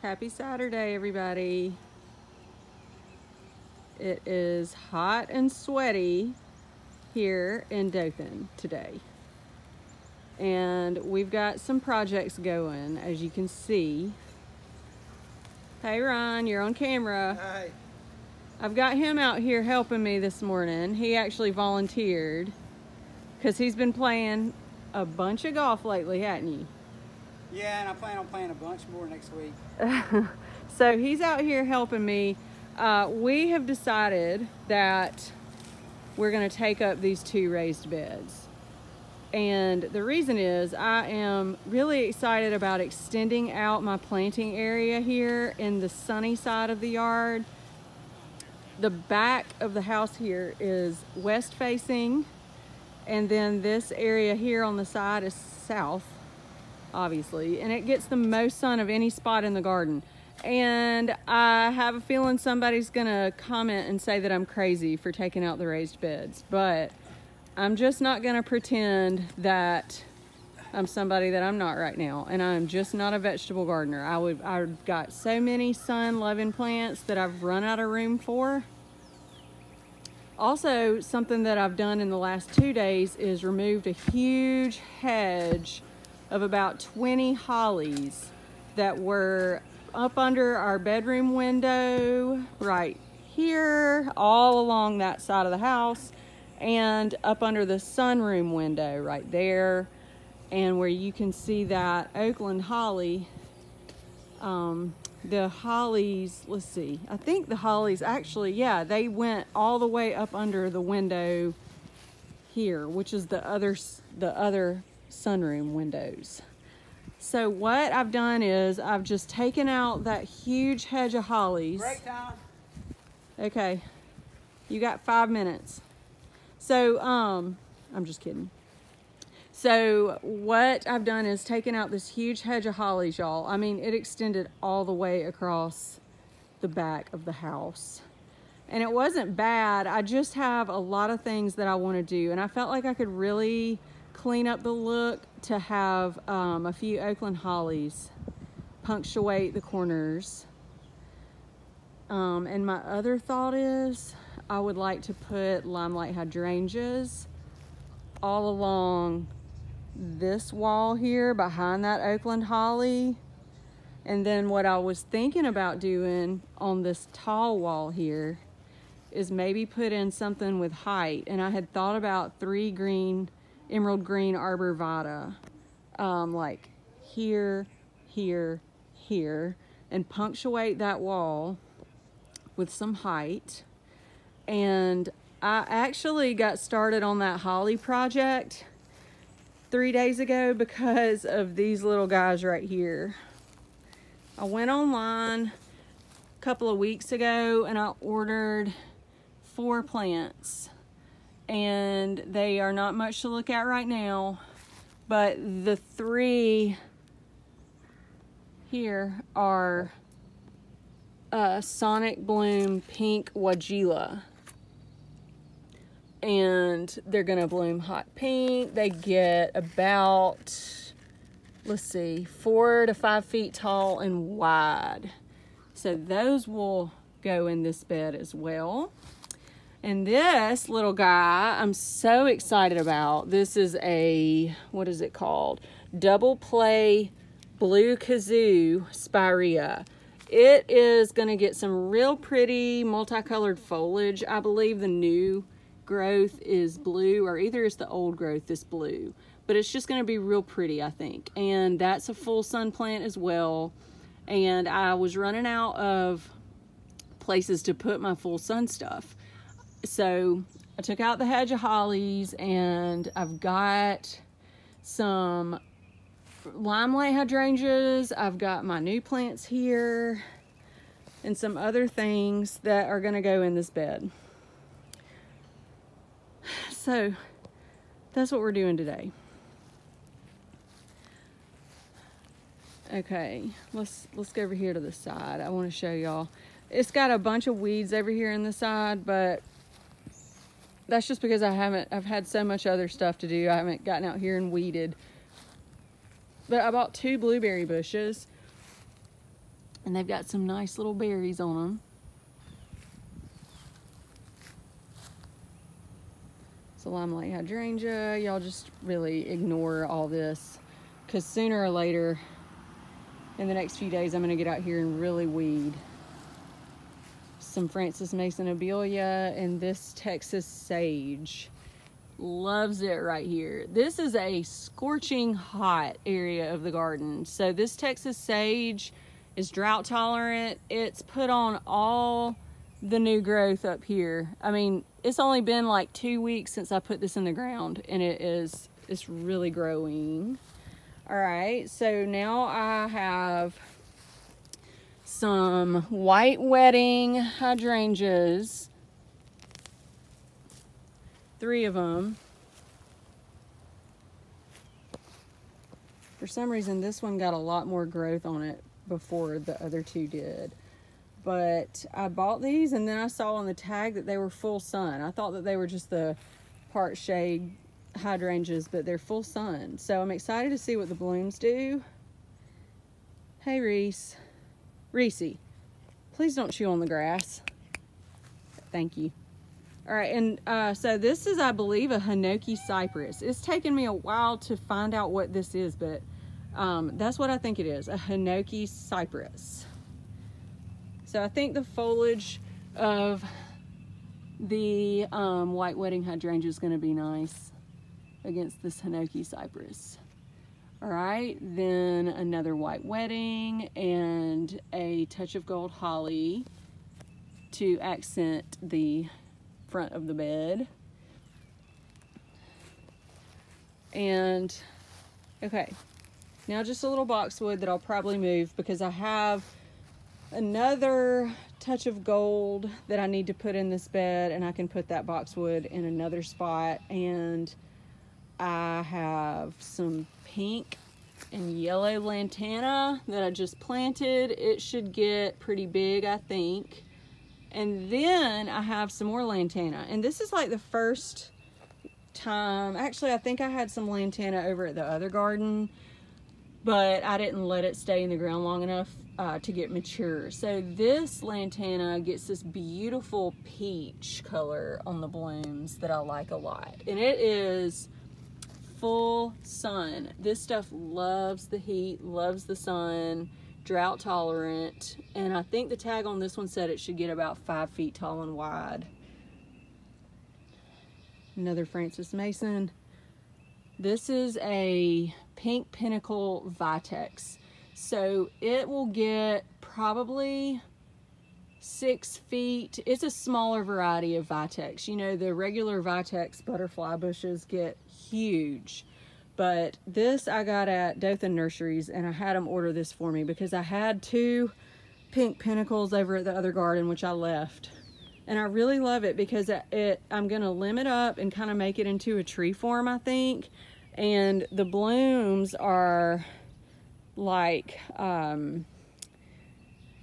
Happy Saturday, everybody. It is hot and sweaty here in Dothan today. And we've got some projects going, as you can see. Hey Ron, you're on camera. Hi. I've got him out here helping me this morning. He actually volunteered because he's been playing a bunch of golf lately, hadn't you? Yeah, and I plan on playing a bunch more next week. So he's out here helping me. We have decided that we're going to take up these 2 raised beds. And the reason is I am really excited about extending out my planting area here in the sunny side of the yard. The back of the house here is west facing, and then this area here on the side is south, obviously, and it gets the most sun of any spot in the garden. And I have a feeling somebody's gonna comment and say that I'm crazy for taking out the raised beds, but I'm just not gonna pretend that I'm somebody that I'm not right now, and I'm just not a vegetable gardener. I've got so many sun-loving plants that I've run out of room for. Also, something that I've done in the last 2 days is removed a huge hedge of about 20 hollies that were up under our bedroom window right here, all along that side of the house, and up under the sunroom window right there, and where you can see that Oakland holly. The hollies, let's see, I think the hollies actually, yeah, they went all the way up under the window here, which is the other sunroom windows. So what I've done is I've just taken out that huge hedge of hollies. Break time. Okay, you got 5 minutes. So, I'm just kidding. So what I've done is taken out this huge hedge of hollies, y'all. I mean, it extended all the way across the back of the house. And it wasn't bad. I just have a lot of things that I want to do. And I felt like I could really clean up the look to have a few Oakland hollies punctuate the corners. And my other thought is I would like to put limelight hydrangeas all along this wall here behind that Oakland holly. And then what I was thinking about doing on this tall wall here is maybe put in something with height. And I had thought about 3 emerald green arbor vitae, like here, here, here, and punctuate that wall with some height. And I actually got started on that holly project 3 days ago because of these little guys right here. I went online a couple of weeks ago and I ordered 4 plants, and they are not much to look at right now, but the 3 here are Sonic Bloom Pink Wagila. And they're gonna bloom hot pink. They get about, let's see, 4 to 5 feet tall and wide. So those will go in this bed as well. And this little guy, I'm so excited about. This is a, what is it called? Double play blue kazoo spirea. It is gonna get some real pretty multicolored foliage. I believe the new growth is blue, or either it's the old growth that's blue, but it's just going to be real pretty, I think. And that's a full sun plant as well. And I was running out of places to put my full sun stuff, so I took out the hedge of hollies, and I've got some limelight hydrangeas. I've got my new plants here and some other things that are going to go in this bed. So that's what we're doing today. Okay, let's go over here to the side. I want to show y'all. It's got a bunch of weeds over here in the side, but that's just because I've had so much other stuff to do. I haven't gotten out here and weeded. But I bought 2 blueberry bushes. And they've got some nice little berries on them. It's a limelight hydrangea. Y'all just really ignore all this, because sooner or later in the next few days I'm going to get out here and really weed. Some Francis Mason Abelia and this Texas sage. Loves it right here. This is a scorching hot area of the garden. So this Texas sage is drought tolerant. It's put on all the new growth up here. I mean, it's only been like 2 weeks since I put this in the ground, and it's really growing. All right, so now I have some white wedding hydrangeas, 3 of them. For some reason, this one got a lot more growth on it before the other 2 did. But I bought these, and then I saw on the tag that they were full sun. I thought that they were just the part shade hydrangeas, but they're full sun. So I'm excited to see what the blooms do. Hey, Reese, please don't chew on the grass. Thank you. All right, and so this is, I believe, a Hinoki cypress. It's taken me a while to find out what this is, but that's what I think it is, a Hinoki cypress. So I think the foliage of the white wedding hydrangea is going to be nice against this Hinoki cypress. All right, then another white wedding and a touch of gold holly to accent the front of the bed. And okay, now just a little boxwood that I'll probably move, because I have another touch of gold that I need to put in this bed, and I can put that boxwood in another spot. And I have some pink and yellow lantana that I just planted. It should get pretty big, I think. And then I have some more lantana, and this is like the first time, actually I think I had some lantana over at the other garden, but I didn't let it stay in the ground long enough to get mature. So this lantana gets this beautiful peach color on the blooms that I like a lot, and it is full sun. This stuff loves the heat, loves the sun, drought tolerant, and I think the tag on this one said it should get about 5 feet tall and wide. Another Francis Mason. This is a pink pinnacle vitex, so it will get probably 6 feet. It's a smaller variety of vitex. You know, the regular vitex butterfly bushes get huge, but this I got at Dothan Nurseries, and I had them order this for me because I had 2 pink pinnacles over at the other garden, which I left. And I really love it because I'm gonna limb it up and kind of make it into a tree form, I think. And the blooms are like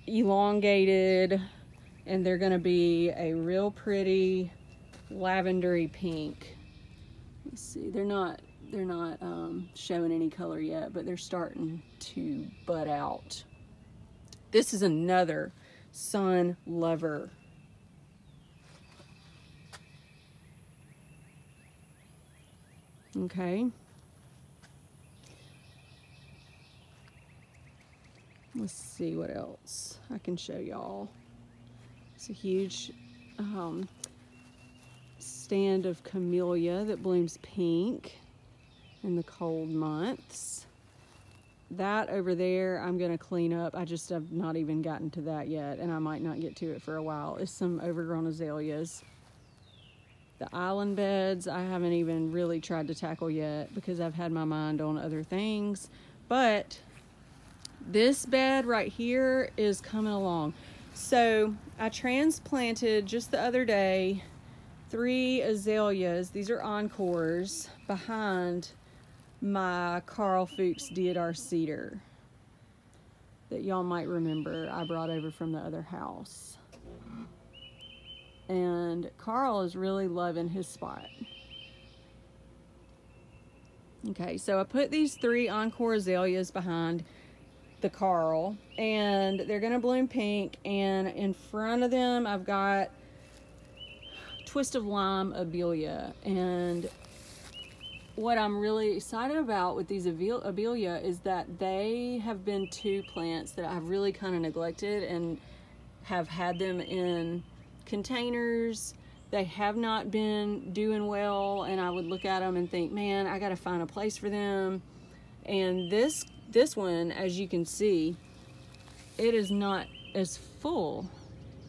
elongated, and they're gonna be a real pretty lavendery pink. Let's see, they're not showing any color yet, but they're starting to bud out. This is another sun lover. Okay. Let's see what else I can show y'all. It's a huge stand of camellia that blooms pink in the cold months. That over there I'm gonna clean up. I just have not even gotten to that yet, and I might not get to it for a while. It's some overgrown azaleas. The island beds I haven't even really tried to tackle yet because I've had my mind on other things, but this bed right here is coming along. So I transplanted just the other day 3 azaleas. These are encores behind my Carl Fuchs Deodar cedar that y'all might remember I brought over from the other house. And Carl is really loving his spot. Okay, so I put these 3 encore azaleas behind the Carl, and they're gonna bloom pink. And in front of them I've got Twist of Lime Abelia. And what I'm really excited about with these Abelia is that they have been two plants that I've really kind of neglected and have had them in containers. They have not been doing well, and I would look at them and think, man, I gotta find a place for them. And this one, as you can see, it is not as full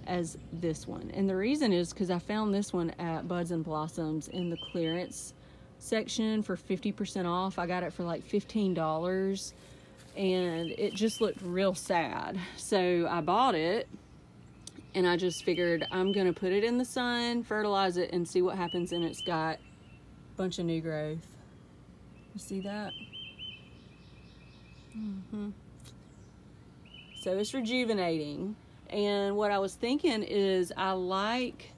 as this one. And the reason is because I found this one at Buds and Blossoms in the clearance section for 50% off. I got it for like $15, and it just looked real sad. So I bought it, and I just figured I'm gonna put it in the sun, fertilize it, and see what happens. And it's got a bunch of new growth. You see that? So it's rejuvenating. And what I was thinking is I like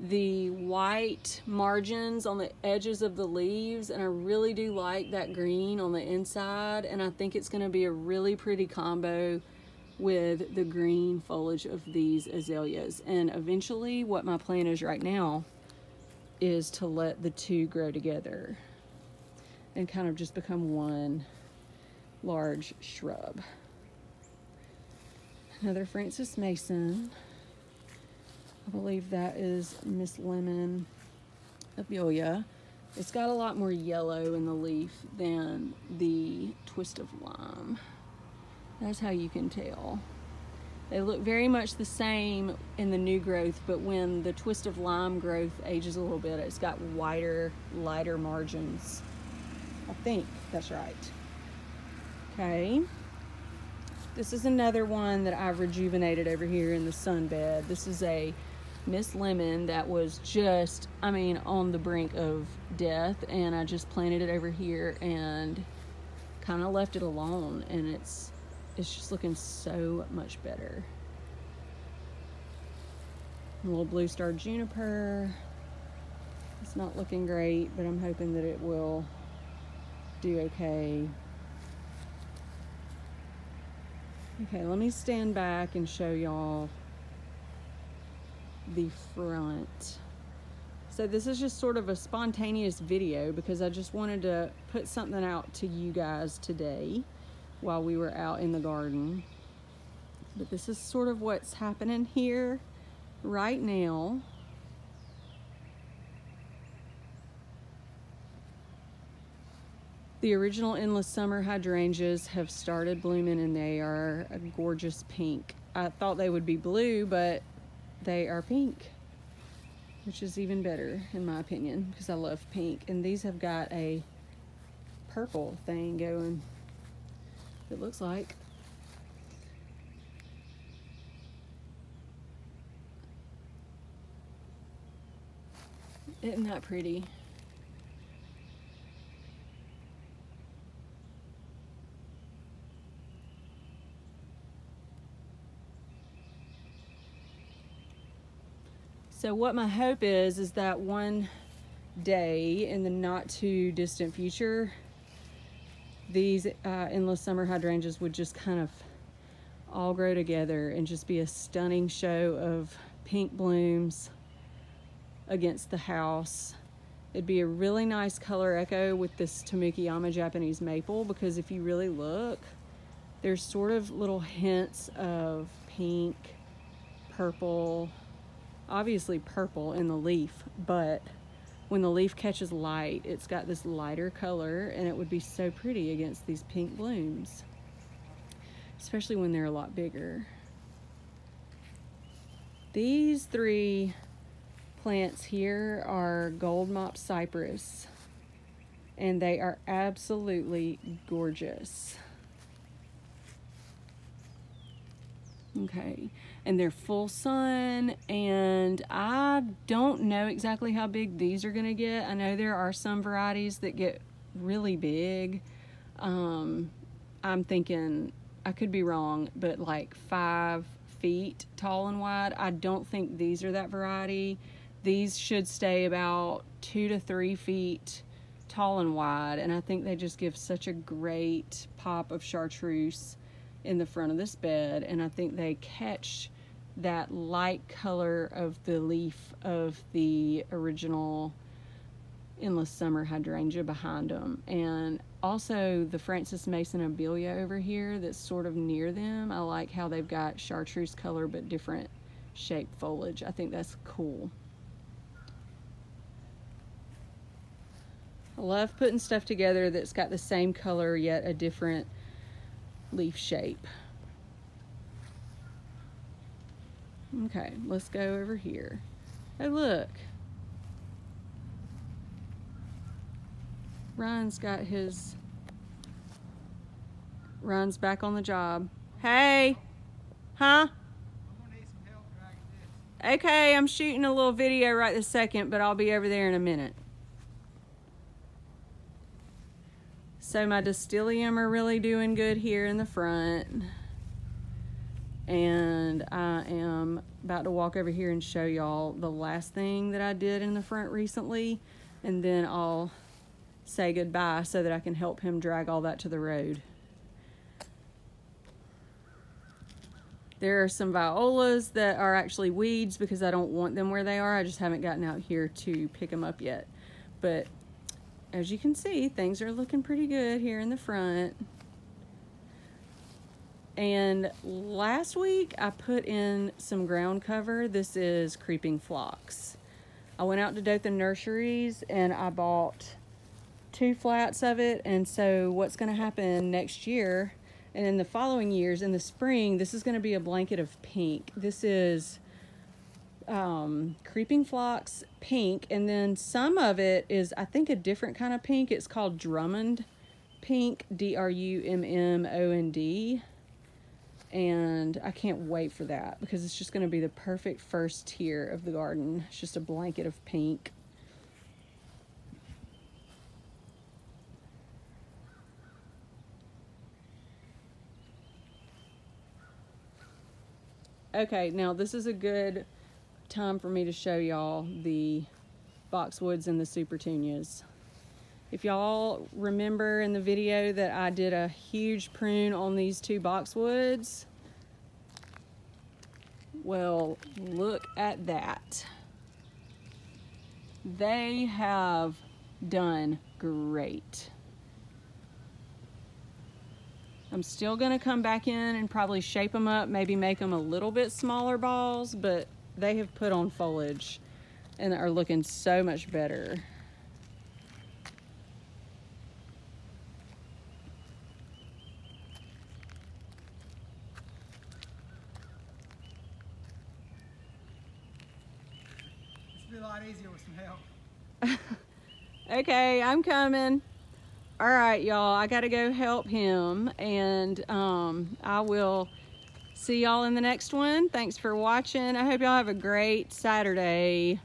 the white margins on the edges of the leaves, and I really do like that green on the inside, and I think it's going to be a really pretty combo with the green foliage of these azaleas. And eventually what my plan is right now is to let the two grow together and kind of just become one large shrub. Another Francis Mason. I believe that is Miss Lemon Abelia. It's got a lot more yellow in the leaf than the Twist of Lime. That's how you can tell. They look very much the same in the new growth, but when the Twist of Lime growth ages a little bit, it's got wider, lighter margins. I think that's right. Okay. This is another one that I've rejuvenated over here in the sun bed. This is a Miss Lemon that was just, I mean, on the brink of death, and I just planted it over here and kind of left it alone, and it's just looking so much better. A little Blue Star Juniper. It's not looking great, but I'm hoping that it will do okay. Okay, let me stand back and show y'all the front. So this is just sort of a spontaneous video because I just wanted to put something out to you guys today while we were out in the garden. But this is sort of what's happening here right now. The original Endless Summer hydrangeas have started blooming, and they are a gorgeous pink. I thought they would be blue, but they are pink, which is even better in my opinion because I love pink. And these have got a purple thing going, it looks like. Isn't that pretty? So what my hope is that one day in the not too distant future, these Endless Summer hydrangeas would just kind of all grow together and just be a stunning show of pink blooms against the house. It'd be a really nice color echo with this Tomukiyama Japanese maple, because if you really look, there's sort of little hints of pink, purple, obviously purple in the leaf, but when the leaf catches light, it's got this lighter color, and it would be so pretty against these pink blooms, especially when they're a lot bigger. These three plants here are Gold Mop Cypress, and they are absolutely gorgeous. Okay, and they're full sun, and I don't know exactly how big these are gonna get. I know there are some varieties that get really big. I'm thinking, I could be wrong, but like 5 feet tall and wide. I don't think these are that variety. These should stay about 2 to 3 feet tall and wide, and I think they just give such a great pop of chartreuse in the front of this bed, and I think they catch that light color of the leaf of the original endless summer hydrangea behind them. And also the Francis Mason Abelia over here that's sort of near them. I like how they've got chartreuse color but different shaped foliage. I think that's cool. I love putting stuff together that's got the same color yet a different leaf shape. Okay, let's go over here. Oh, look. Ryan's back on the job. Hey, huh? I'm gonna need some help dragging this. Okay, I'm shooting a little video right this second, but I'll be over there in a minute. So my Distilium are really doing good here in the front. And I am about to walk over here and show y'all the last thing that I did in the front recently. And then I'll say goodbye so that I can help him drag all that to the road. There are some violas that are actually weeds because I don't want them where they are. I just haven't gotten out here to pick them up yet. But as you can see, things are looking pretty good here in the front. And last week I put in some ground cover. This is creeping phlox. I went out to Dothan Nurseries and I bought 2 flats of it. And so what's going to happen next year and in the following years in the spring, this is going to be a blanket of pink. This is creeping phlox pink, and then some of it is, I think, a different kind of pink. It's called Drummond pink, D-R-U-M-M-O-N-D. And I can't wait for that because it's just going to be the perfect first tier of the garden. It's just a blanket of pink. Okay, now this is a good time for me to show y'all the boxwoods and the supertunias. If y'all remember in the video that I did a huge prune on these 2 boxwoods, well, look at that. They have done great. I'm still gonna come back in and probably shape them up, maybe make them a little bit smaller balls, but they have put on foliage and are looking so much better. It's be a lot easier with some help. Okay, I'm coming. All right, y'all, I gotta go help him, and I will see y'all in the next one. Thanks for watching. I hope y'all have a great Saturday.